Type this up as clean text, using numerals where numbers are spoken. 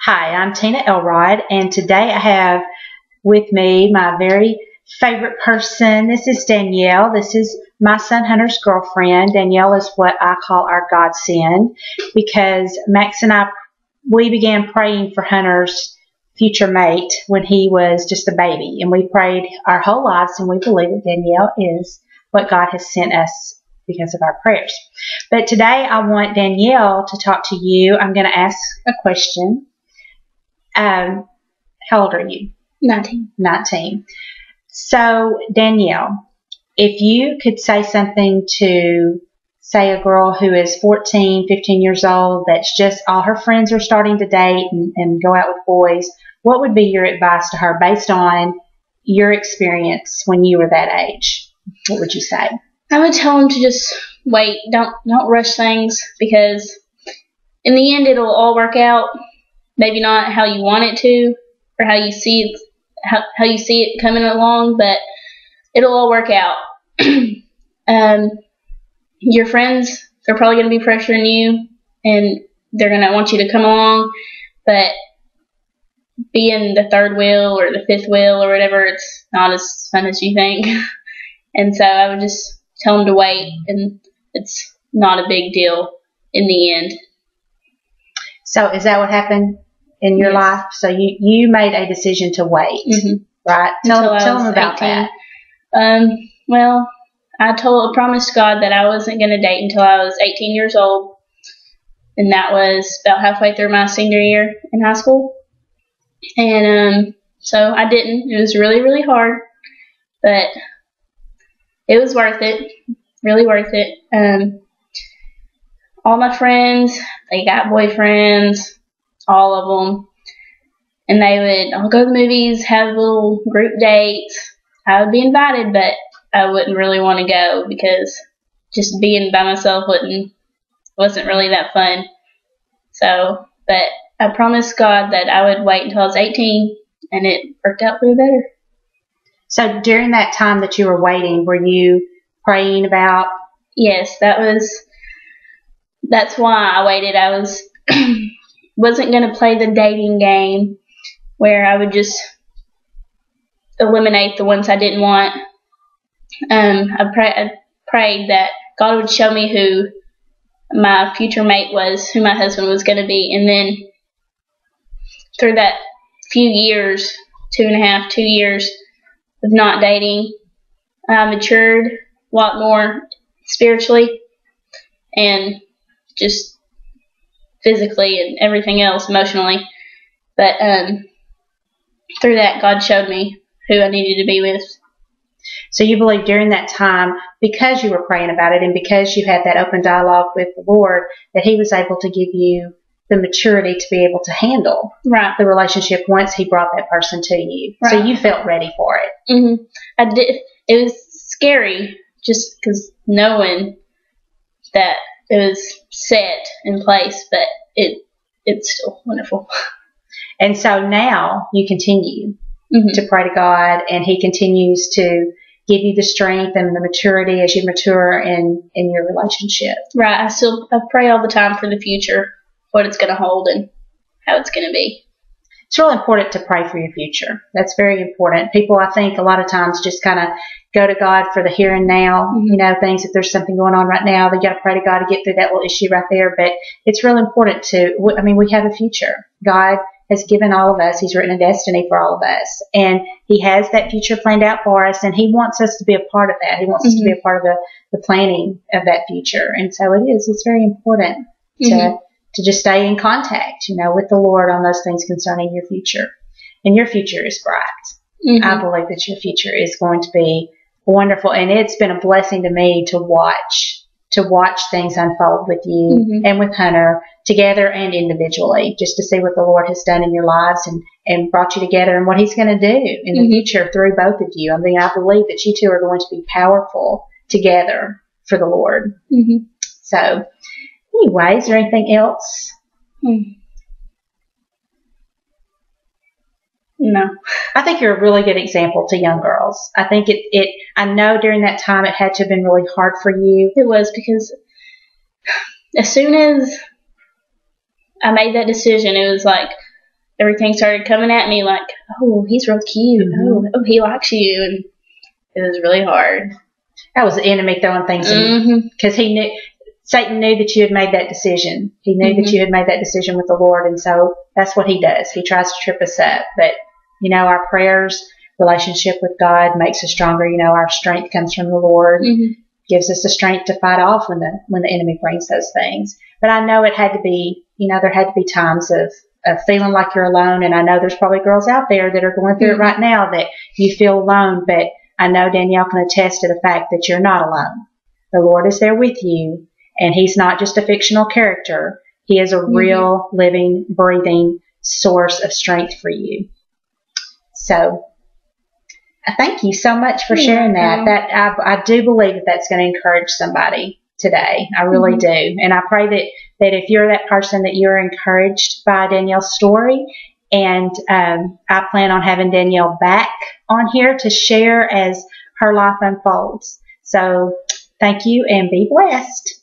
Hi, I'm Tina Elrod, and today I have with me my very favorite person. This is Danielle. This is my son Hunter's girlfriend. Danielle is what I call our godsend because Max and we began praying for Hunter's future mate when he was just a baby, and we prayed our whole lives, and we believe that Danielle is what God has sent us because of our prayers. But today I want Danielle to talk to you. I'm going to ask a question. How old are you? 19. 19. So, Danielle, if you could say something to, say, a girl who is 14, 15 years old, that's just all her friends are starting to date and go out with boys, what would be your advice to her based on your experience when you were that age? What would you say? I would tell them to just wait. Don't rush things, because in the end it'll all work out. Maybe not how you want it to, or how you see it coming along, but it'll all work out. Your friends, they're probably going to be pressuring you, and they're going to want you to come along, but being the third wheel or the fifth wheel or whatever, it's not as fun as you think. And so I would just tell them to wait, and it's not a big deal in the end. So is that what happened in your life? So you made a decision to wait, right? Tell them about 18. That. Well, I promised God that I wasn't going to date until I was 18 years old, and that was about halfway through my senior year in high school. And so I didn't. It was really, really hard, but it was worth it. Really worth it. All my friends, they got boyfriends, all of them, and they would all go to the movies, have little group dates. I would be invited, but I wouldn't really want to go because just being by myself wasn't really that fun. So, but I promised God that I would wait until I was 18, and it worked out for the better. So during that time that you were waiting, were you praying about? Yes, that's why I waited. I wasn't going to play the dating game where I would just eliminate the ones I didn't want. I prayed that God would show me who my future mate was, who my husband was going to be. And then through that few years, 2.5, 2 years of not dating, I matured a lot more spiritually and just physically and everything else, emotionally. But through that, God showed me who I needed to be with. So you believe during that time, because you were praying about it and because you had that open dialogue with the Lord, that He was able to give you the maturity to be able to handle the relationship once He brought that person to you. Right. So you felt ready for it. I did. It was scary just because knowing that it was set in place, but it's still wonderful. And so now you continue to pray to God, and He continues to give you the strength and the maturity as you mature in your relationship. Right. I pray all the time for the future, what it's going to hold and how it's going to be. It's really important to pray for your future. That's very important. People, I think, a lot of times just kind of go to God for the here and now, things. If there's something going on right now, they got to pray to God to get through that little issue right there. But it's really important we have a future. God has given all of us. He's written a destiny for all of us. And He has that future planned out for us, and He wants us to be a part of that. He wants us to be a part of the planning of that future. And so it's very important to just stay in contact, with the Lord on those things concerning your future. And your future is bright. I believe that your future is going to be wonderful. And it's been a blessing to me to watch things unfold with you and with Hunter, together and individually, just to see what the Lord has done in your lives and brought you together, and what He's going to do in the future through both of you. I mean, I believe that you two are going to be powerful together for the Lord. So, anyway, is there anything else? No. I think you're a really good example to young girls. I think I know during that time it had to have been really hard for you. It was, because as soon as I made that decision, it was like everything started coming at me like, oh, he's real cute. Mm-hmm. Oh, he likes you. And it was really hard. That was the enemy throwing things in, because Satan knew that you had made that decision. He knew that you had made that decision with the Lord, and so that's what he does. He tries to trip us up. But, our prayers, relationship with God makes us stronger. Our strength comes from the Lord, gives us the strength to fight off when the enemy brings those things. But I know it had to be, there had to be times of feeling like you're alone, and I know there's probably girls out there that are going through it right now that you feel alone, but I know Danille can attest to the fact that you're not alone. The Lord is there with you, and he's not just a fictional character. He is a real, living, breathing source of strength for you. So I thank you so much for sharing that. I do believe that that's going to encourage somebody today. I really do. And I pray that if you're that person, that you're encouraged by Danille's story. And I plan on having Danille back on here to share as her life unfolds. So thank you and be blessed.